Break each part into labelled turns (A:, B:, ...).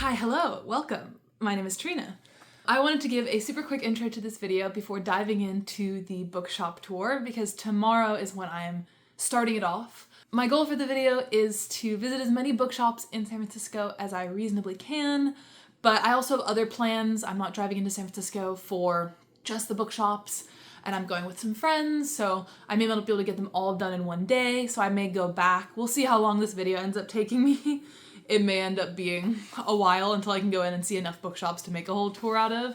A: Hi, hello, welcome. My name is Trina. I wanted to give a super quick intro to this video before diving into the bookshop tour because tomorrow is when I am starting it off. My goal for the video is to visit as many bookshops in San Francisco as I reasonably can, but I also have other plans. I'm not driving into San Francisco for just the bookshops, and I'm going with some friends, so I may not be able to get them all done in one day, so I may go back. We'll see how long this video ends up taking me. It may end up being a while until I can go in and see enough bookshops to make a whole tour out of,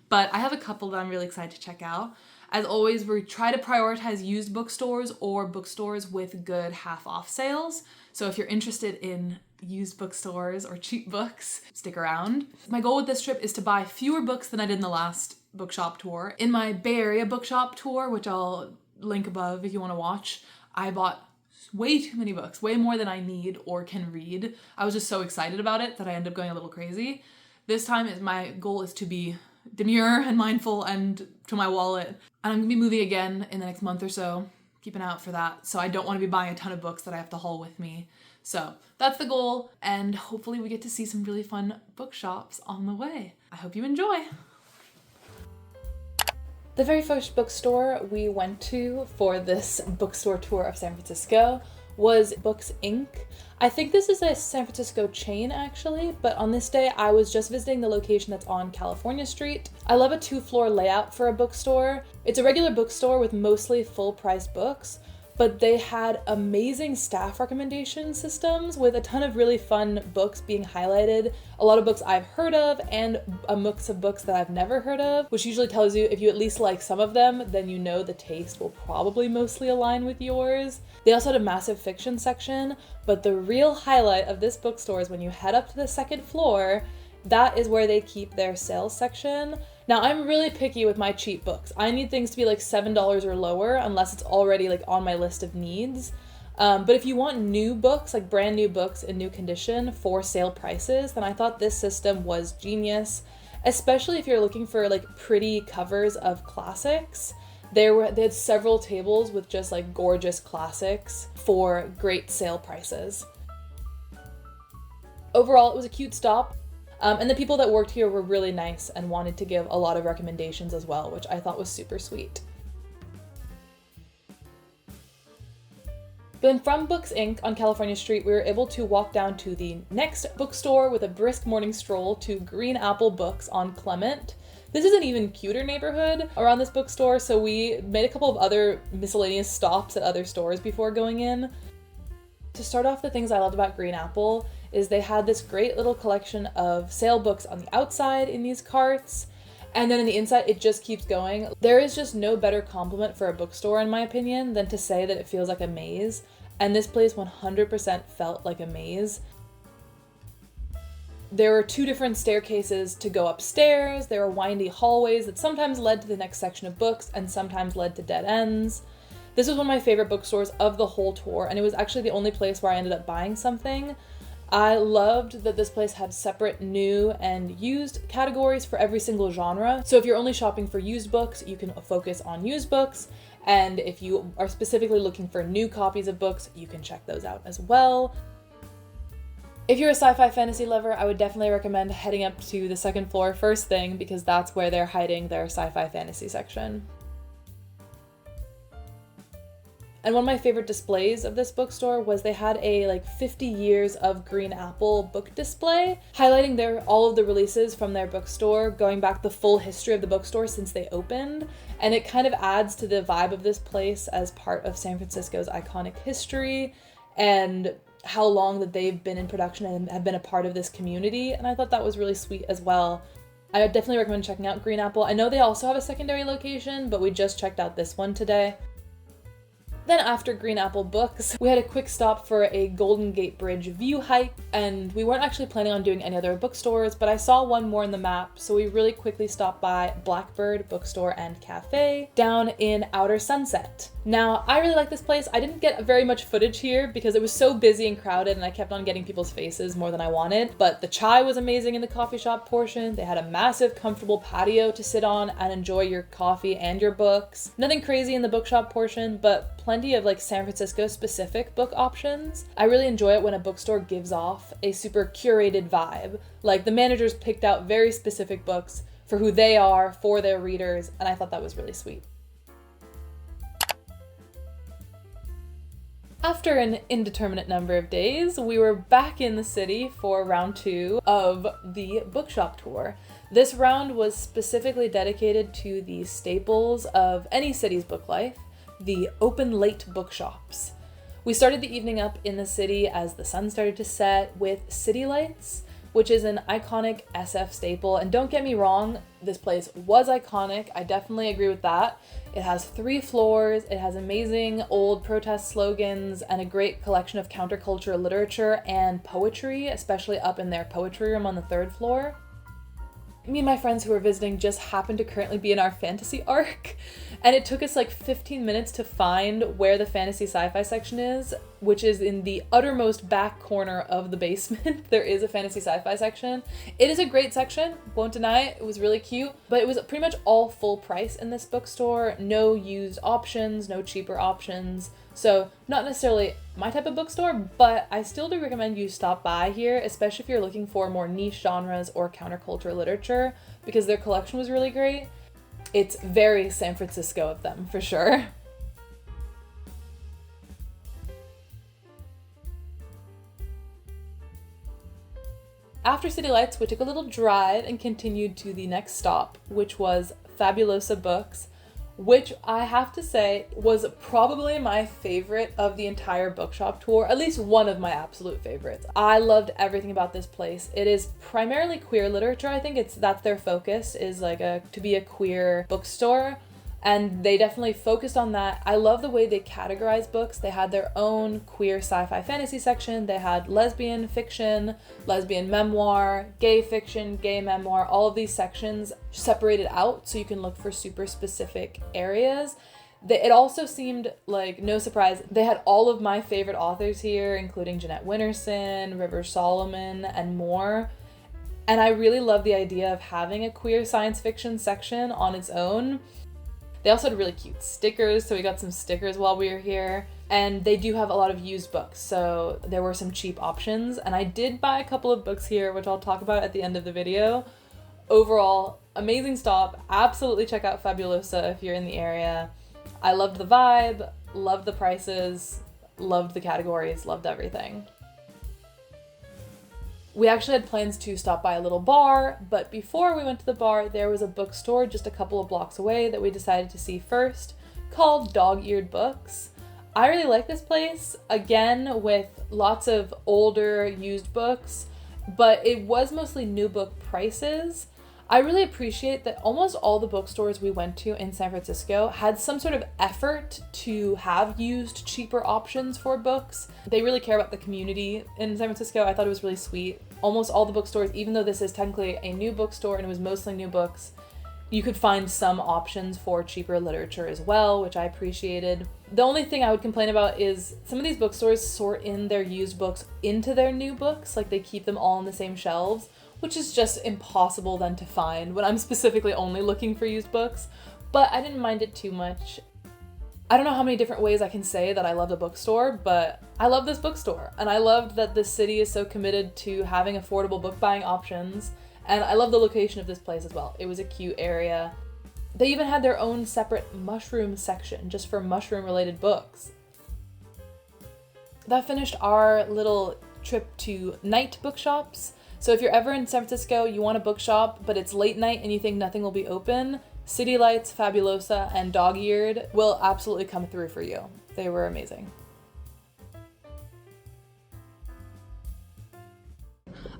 A: but I have a couple that I'm really excited to check out. As always, we try to prioritize used bookstores or bookstores with good half-off sales, so if you're interested in used bookstores or cheap books, stick around. My goal with this trip is to buy fewer books than I did in the last bookshop tour. In my Bay Area bookshop tour, which I'll link above if you want to watch, I bought way too many books, way more than I need or can read. I was just so excited about it that I ended up going a little crazy. This time my goal is to be demure and mindful and to my wallet. And I'm gonna be moving again in the next month or so. Keep an eye out for that. So I don't want to be buying a ton of books that I have to haul with me. So that's the goal, and hopefully we get to see some really fun bookshops on the way. I hope you enjoy. The very first bookstore we went to for this bookstore tour of San Francisco was Books Inc. I think this is a San Francisco chain actually, but on this day I was just visiting the location that's on California Street. I love a 2-floor layout for a bookstore. It's a regular bookstore with mostly full-priced books, but they had amazing staff recommendation systems with a ton of really fun books being highlighted. A lot of books I've heard of and a mix of books that I've never heard of, which usually tells you if you at least like some of them, then you know the taste will probably mostly align with yours. They also had a massive fiction section, but the real highlight of this bookstore is when you head up to the second floor, that is where they keep their sales section. Now, I'm really picky with my cheap books. I need things to be like $7 or lower unless it's already like on my list of needs. But if you want new books, like brand new books in new condition for sale prices, then I thought this system was genius, especially if you're looking for like pretty covers of classics. They had several tables with just like gorgeous classics for great sale prices. Overall, it was a cute stop. And the people that worked here were really nice and wanted to give a lot of recommendations as well, which I thought was super sweet. Then from Books Inc. on California Street, we were able to walk down to the next bookstore with a brisk morning stroll to Green Apple Books on Clement. This is an even cuter neighborhood around this bookstore, so we made a couple of other miscellaneous stops at other stores before going in. To start off, the things I loved about Green Apple is they had this great little collection of sale books on the outside in these carts, and then on the inside it just keeps going. There is just no better compliment for a bookstore in my opinion than to say that it feels like a maze, and this place 100% felt like a maze. There were 2 different staircases to go upstairs, there were windy hallways that sometimes led to the next section of books and sometimes led to dead ends. This was one of my favorite bookstores of the whole tour, and it was actually the only place where I ended up buying something. I loved that this place had separate new and used categories for every single genre. So if you're only shopping for used books, you can focus on used books. And if you are specifically looking for new copies of books, you can check those out as well. If you're a sci-fi fantasy lover, I would definitely recommend heading up to the second floor first thing because that's where they're hiding their sci-fi fantasy section. And one of my favorite displays of this bookstore was they had a like 50 years of Green Apple book display, highlighting all of the releases from their bookstore, going back the full history of the bookstore since they opened. And it kind of adds to the vibe of this place as part of San Francisco's iconic history and how long that they've been in production and have been a part of this community. And I thought that was really sweet as well. I would definitely recommend checking out Green Apple. I know they also have a secondary location, but we just checked out this one today. Then after Green Apple Books, we had a quick stop for a Golden Gate Bridge view hike, and we weren't actually planning on doing any other bookstores, but I saw one more in the map, so we really quickly stopped by Blackbird Bookstore and Cafe down in Outer Sunset. Now, I really like this place. I didn't get very much footage here because it was so busy and crowded and I kept on getting people's faces more than I wanted, but the chai was amazing in the coffee shop portion. They had a massive, comfortable patio to sit on and enjoy your coffee and your books. Nothing crazy in the bookshop portion, but plenty plenty of like San Francisco specific book options. I really enjoy it when a bookstore gives off a super curated vibe. Like the managers picked out very specific books for who they are, for their readers, and I thought that was really sweet. After an indeterminate number of days, we were back in the city for round 2 of the Bookshop Tour. This round was specifically dedicated to the staples of any city's book life, the open late bookshops. We started the evening up in the city as the sun started to set with city lights, which is an iconic SF staple. And don't get me wrong, this place was iconic. I definitely agree with that. It has 3 floors, it has amazing old protest slogans, and a great collection of counterculture literature and poetry, especially up in their poetry room on the 3rd floor. Me and my friends who were visiting just happened to currently be in our fantasy arc, and it took us like 15 minutes to find where the fantasy sci-fi section is, which is in the uttermost back corner of the basement. There is a fantasy sci-fi section. It is a great section, won't deny it. It was really cute, but it was pretty much all full price in this bookstore. No used options, no cheaper options. So not necessarily my type of bookstore, but I still do recommend you stop by here, especially if you're looking for more niche genres or counterculture literature, because their collection was really great. It's very San Francisco of them, for sure. After City Lights, we took a little drive and continued to the next stop, which was Fabulosa Books, which I have to say was probably my favorite of the entire bookshop tour, at least one of my absolute favorites. I loved everything about this place. It is primarily queer literature. I think that's their focus, is like to be a queer bookstore, and they definitely focused on that. I love the way they categorize books. They had their own queer sci-fi fantasy section. They had lesbian fiction, lesbian memoir, gay fiction, gay memoir, all of these sections separated out so you can look for super specific areas. It also seemed like, no surprise, they had all of my favorite authors here, including Jeanette Winterson, River Solomon, and more. And I really love the idea of having a queer science fiction section on its own. They also had really cute stickers, so we got some stickers while we were here. And they do have a lot of used books, so there were some cheap options. And I did buy a couple of books here, which I'll talk about at the end of the video. Overall, amazing stop. Absolutely check out Fabulosa if you're in the area. I loved the vibe, loved the prices, loved the categories, loved everything. We actually had plans to stop by a little bar, but before we went to the bar, there was a bookstore just a couple of blocks away that we decided to see first, called Dog-Eared Books. I really like this place, again, with lots of older used books, but it was mostly new book prices. I really appreciate that almost all the bookstores we went to in San Francisco had some sort of effort to have used cheaper options for books. They really care about the community in San Francisco. I thought it was really sweet. Almost all the bookstores, even though this is technically a new bookstore and it was mostly new books, you could find some options for cheaper literature as well, which I appreciated. The only thing I would complain about is some of these bookstores sort in their used books into their new books, like they keep them all on the same shelves, which is just impossible then to find when I'm specifically only looking for used books, but I didn't mind it too much. I don't know how many different ways I can say that I love the bookstore, but I love this bookstore, and I loved that the city is so committed to having affordable book buying options, and I love the location of this place as well. It was a cute area. They even had their own separate mushroom section just for mushroom related books. That finished our little trip to night bookshops. So if you're ever in San Francisco, you want a bookshop, but it's late night and you think nothing will be open, City Lights, Fabulosa, and Dog-Eared will absolutely come through for you. They were amazing.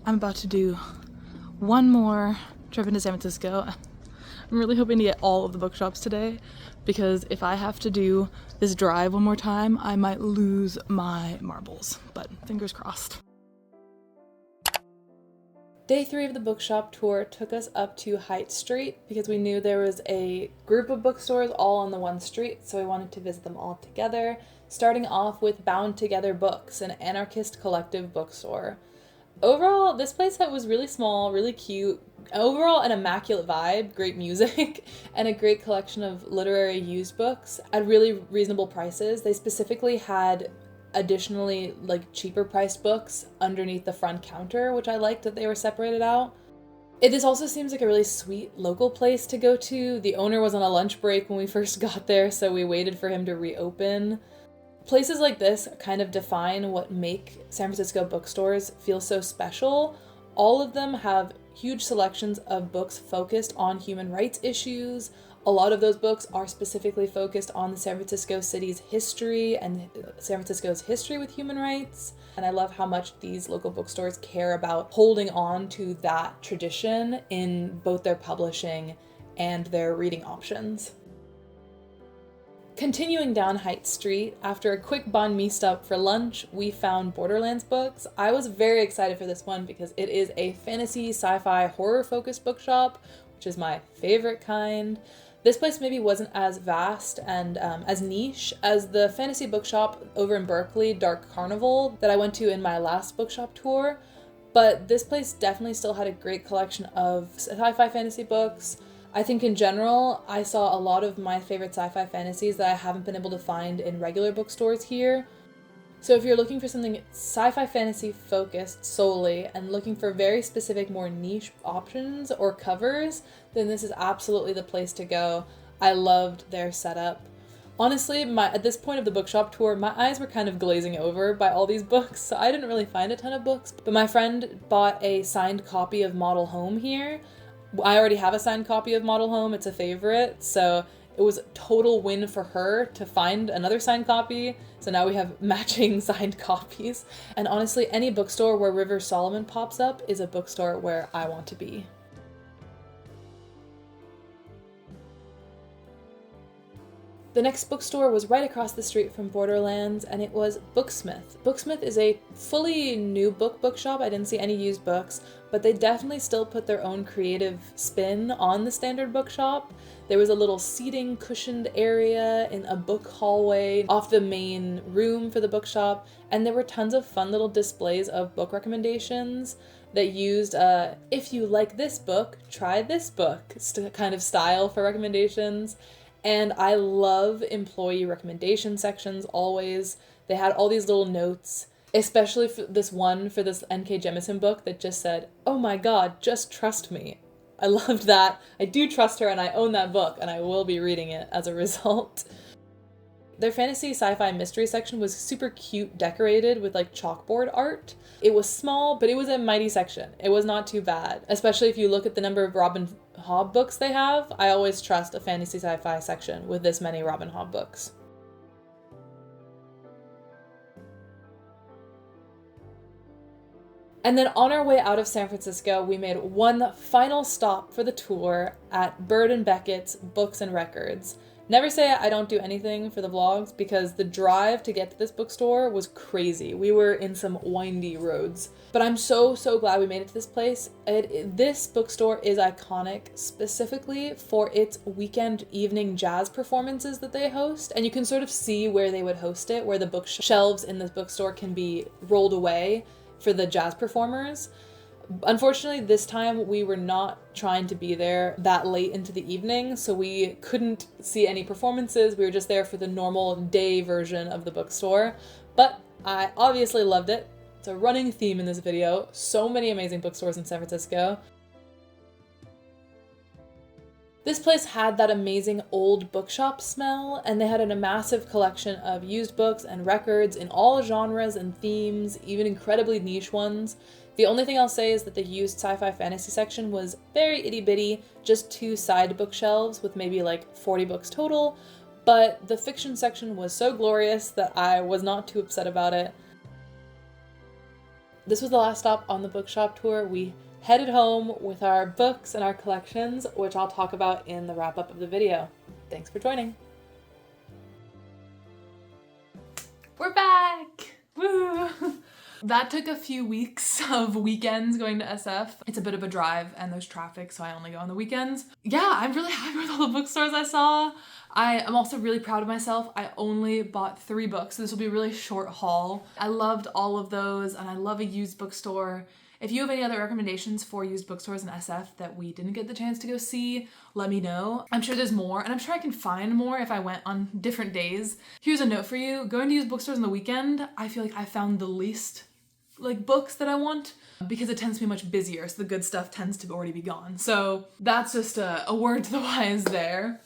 A: I'm about to do one more trip into San Francisco. I'm really hoping to get all of the bookshops today, because if I have to do this drive one more time, I might lose my marbles, but fingers crossed. Day 3 of the bookshop tour took us up to Haight Street because we knew there was a group of bookstores all on the one street, so we wanted to visit them all together, starting off with Bound Together Books, an anarchist collective bookstore. Overall, this place was really small, really cute, Overall, an immaculate vibe, great music, and a great collection of literary used books at really reasonable prices. They specifically had additionally like cheaper priced books underneath the front counter, which I liked that they were separated out. This also seems like a really sweet local place to go to. The owner was on a lunch break when we first got there, so we waited for him to reopen. Places like this kind of define what make San Francisco bookstores feel so special. All of them have huge selections of books focused on human rights issues. A lot of those books are specifically focused on the San Francisco city's history and San Francisco's history with human rights. And I love how much these local bookstores care about holding on to that tradition in both their publishing and their reading options. Continuing down Haight Street, after a quick banh mi stop for lunch, we found Borderlands Books. I was very excited for this one because it is a fantasy, sci-fi, horror-focused bookshop, which is my favorite kind. This place maybe wasn't as vast and as niche as the fantasy bookshop over in Berkeley, Dark Carnival, that I went to in my last bookshop tour, but this place definitely still had a great collection of sci-fi fantasy books. I think in general, I saw a lot of my favorite sci-fi fantasies that I haven't been able to find in regular bookstores here. So if you're looking for something sci-fi fantasy focused solely and looking for very specific, more niche options or covers, then this is absolutely the place to go. I loved their setup. Honestly, at this point of the bookshop tour, my eyes were kind of glazing over by all these books, so I didn't really find a ton of books, but my friend bought a signed copy of Model Home here. I already have a signed copy of Model Home, it's a favorite, so it was a total win for her to find another signed copy, so now we have matching signed copies. And honestly, any bookstore where River Solomon pops up is a bookstore where I want to be. The next bookstore was right across the street from Borderlands, and it was Booksmith. Booksmith is a fully new bookshop. I didn't see any used books, but they definitely still put their own creative spin on the standard bookshop. There was a little seating cushioned area in a book hallway off the main room for the bookshop, and there were tons of fun little displays of book recommendations that used if you like this book, try this book kind of style for recommendations. And I love employee recommendation sections always. They had all these little notes, especially for this one for this N.K. Jemisin book that just said, "Oh my god, just trust me." I loved that. I do trust her and I own that book and I will be reading it as a result. Their fantasy sci-fi mystery section was super cute, decorated with like chalkboard art. It was small, but it was a mighty section. It was not too bad, especially if you look at the number of Robin Hobb books they have. I always trust a fantasy sci-fi section with this many Robin Hobb books. And then on our way out of San Francisco, we made one final stop for the tour at Bird and Beckett's Books and Records. Never say I don't do anything for the vlogs because the drive to get to this bookstore was crazy. We were in some windy roads. But I'm so glad we made it to this place. This bookstore is iconic specifically for its weekend evening jazz performances that they host. And you can sort of see where they would host it, where the bookshelves in this bookstore can be rolled away for the jazz performers. Unfortunately, this time we were not trying to be there that late into the evening, so we couldn't see any performances. We were just there for the normal day version of the bookstore, but I obviously loved it. It's a running theme in this video. So many amazing bookstores in San Francisco. This place had that amazing old bookshop smell, and they had a massive collection of used books and records in all genres and themes, even incredibly niche ones. The only thing I'll say is that the used sci-fi fantasy section was very itty-bitty, just 2 side bookshelves with maybe like 40 books total, but the fiction section was so glorious that I was not too upset about it. This was the last stop on the bookshop tour. We headed home with our books and our collections, which I'll talk about in the wrap-up of the video. Thanks for joining. We're back! Woo! That took a few weeks of weekends going to SF. It's a bit of a drive and there's traffic, so I only go on the weekends. Yeah, I'm really happy with all the bookstores I saw. I am also really proud of myself. I only bought 3 books, so this will be a really short haul. I loved all of those, and I love a used bookstore. If you have any other recommendations for used bookstores in SF that we didn't get the chance to go see, let me know. I'm sure there's more, and I'm sure I can find more if I went on different days. Here's a note for you. Going to used bookstores on the weekend, I feel like I found the least books that I want because it tends to be much busier, so the good stuff tends to already be gone. So that's just a word to the wise there.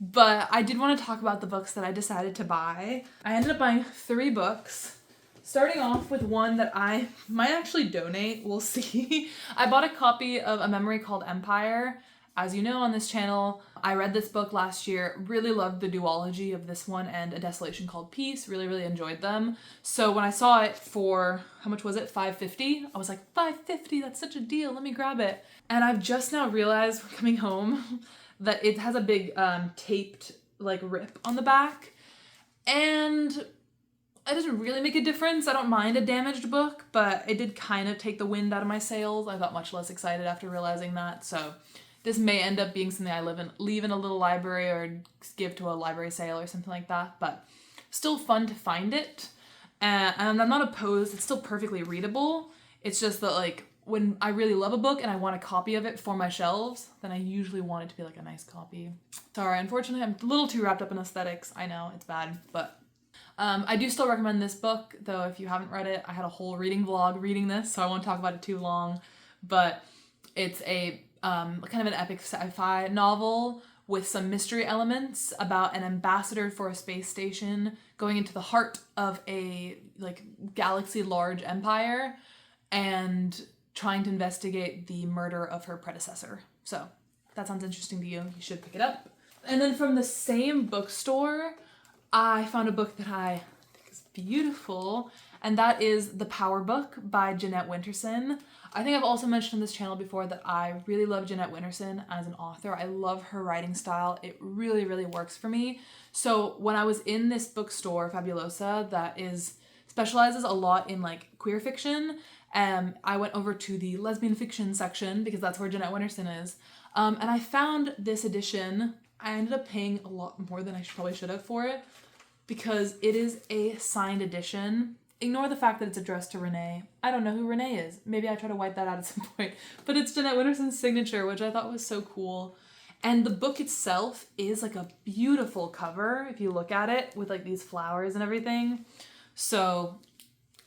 A: But I did want to talk about the books that I decided to buy. I ended up buying 3 books, starting off with one that I might actually donate, we'll see. I bought a copy of A Memory Called Empire. As you know, on this channel, I read this book last year, really loved the duology of this one and A Desolation Called Peace, really enjoyed them. So when I saw it for, how much was it, $5.50? I was like, $5.50, that's such a deal, let me grab it. And I've just now realized, coming home, that it has a big taped rip on the back, and it doesn't really make a difference. I don't mind a damaged book, but it did kind of take the wind out of my sails. I got much less excited after realizing that, so this may end up being something I leave in a little library or give to a library sale or something like that, but still fun to find it. And I'm not opposed, it's still perfectly readable. It's just that when I really love a book and I want a copy of it for my shelves, then I usually want it to be a nice copy. Sorry, unfortunately, I'm a little too wrapped up in aesthetics. I know, it's bad, but I do still recommend this book, though if you haven't read it, I had a whole reading vlog reading this, so I won't talk about it too long, but it's a kind of an epic sci-fi novel with some mystery elements about an ambassador for a space station going into the heart of a galaxy-large empire and trying to investigate the murder of her predecessor. So if that sounds interesting to you, you should pick it up. And then from the same bookstore, I found a book that I think is beautiful, and that is The Powerbook by Jeanette Winterson. I think I've also mentioned on this channel before that I really love Jeanette Winterson as an author. I love her writing style. It really works for me. So when I was in this bookstore, Fabulosa, that specializes a lot in queer fiction, I went over to the lesbian fiction section because that's where Jeanette Winterson is. And I found this edition. I ended up paying a lot more than I probably should have for it because it is a signed edition. Ignore the fact that it's addressed to Renee. I don't know who Renee is. Maybe I try to wipe that out at some point. But it's Jeanette Winterson's signature, which I thought was so cool. And the book itself is a beautiful cover if you look at it with these flowers and everything. So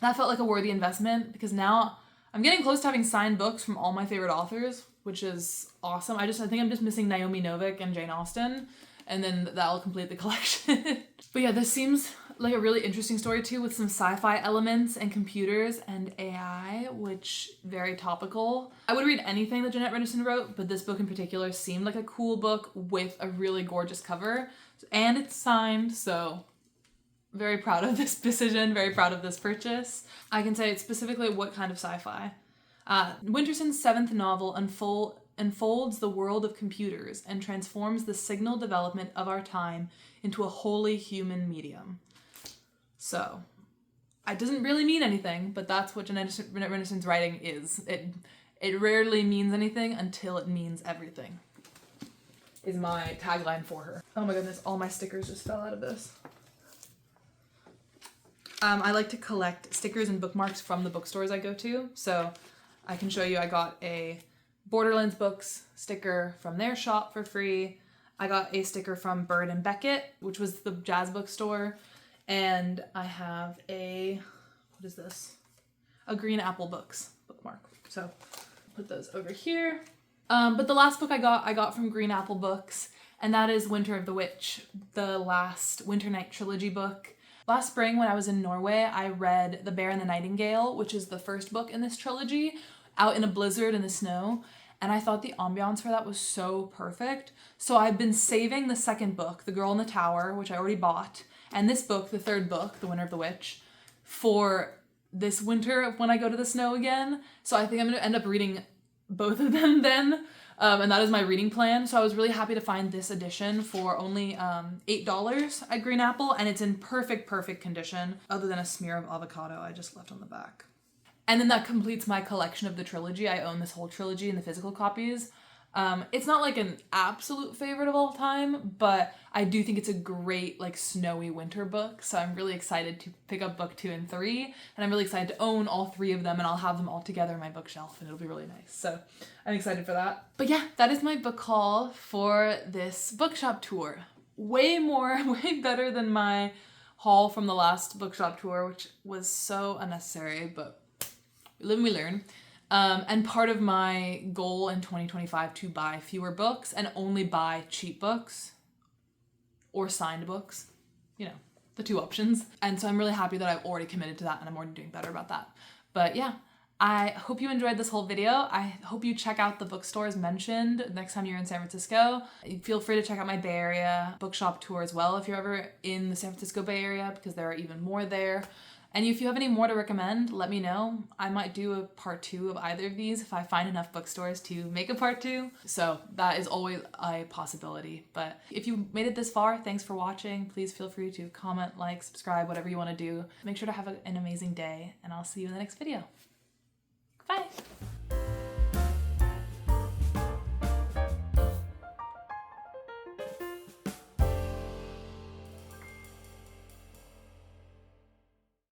A: that felt like a worthy investment because now I'm getting close to having signed books from all my favorite authors, which is awesome. I think I'm just missing Naomi Novik and Jane Austen, and then that'll complete the collection. But yeah, this seems like a really interesting story too, with some sci-fi elements and computers and AI, which very topical. I would read anything that Jeanette Winterson wrote, but this book in particular seemed like a cool book with a really gorgeous cover, and it's signed, so very proud of this decision, very proud of this purchase. I can say it's specifically what kind of sci-fi. Winterson's 7th novel unfolds the world of computers and transforms the signal development of our time into a wholly human medium. So, it doesn't really mean anything, but that's what Jeanette Winterson's writing is. It rarely means anything until it means everything, is my tagline for her. Oh my goodness, all my stickers just fell out of this. I like to collect stickers and bookmarks from the bookstores I go to, so I can show you I got a Borderlands Books sticker from their shop for free. I got a sticker from Bird and Beckett, which was the jazz bookstore, and I have a Green Apple Books bookmark. So put those over here. But the last book I got from Green Apple Books, and that is Winter of the Witch, the last Winter Night trilogy book. Last spring when I was in Norway, I read The Bear and the Nightingale, which is the first book in this trilogy, out in a blizzard in the snow, and I thought the ambiance for that was so perfect. So I've been saving the second book, The Girl in the Tower, which I already bought, and this book, the third book, The Winter of the Witch, for this winter when I go to the snow again. So I think I'm going to end up reading both of them then, and that is my reading plan. So I was really happy to find this edition for only $8 at Green Apple, and it's in perfect condition, other than a smear of avocado I just left on the back. And then that completes my collection of the trilogy. I own this whole trilogy in the physical copies. It's not like an absolute favorite of all time, but I do think it's a great like snowy winter book. So I'm really excited to pick up book 2 and 3, and I'm really excited to own all 3 of them, and I'll have them all together in my bookshelf, and it'll be really nice. So I'm excited for that. But yeah, that is my book haul for this bookshop tour. Way better than my haul from the last bookshop tour, which was so unnecessary, but we live and we learn. And part of my goal in 2025 to buy fewer books and only buy cheap books or signed books, you know, the 2 options. And so I'm really happy that I've already committed to that, and I'm already doing better about that. But yeah, I hope you enjoyed this whole video. I hope you check out the bookstores mentioned next time you're in San Francisco. Feel free to check out my Bay Area bookshop tour as well if you're ever in the San Francisco Bay Area, because there are even more there. And if you have any more to recommend, let me know. I might do a part 2 of either of these if I find enough bookstores to make a part 2. So that is always a possibility. But if you made it this far, thanks for watching. Please feel free to comment, like, subscribe, whatever you want to do. Make sure to have an amazing day, and I'll see you in the next video. Bye!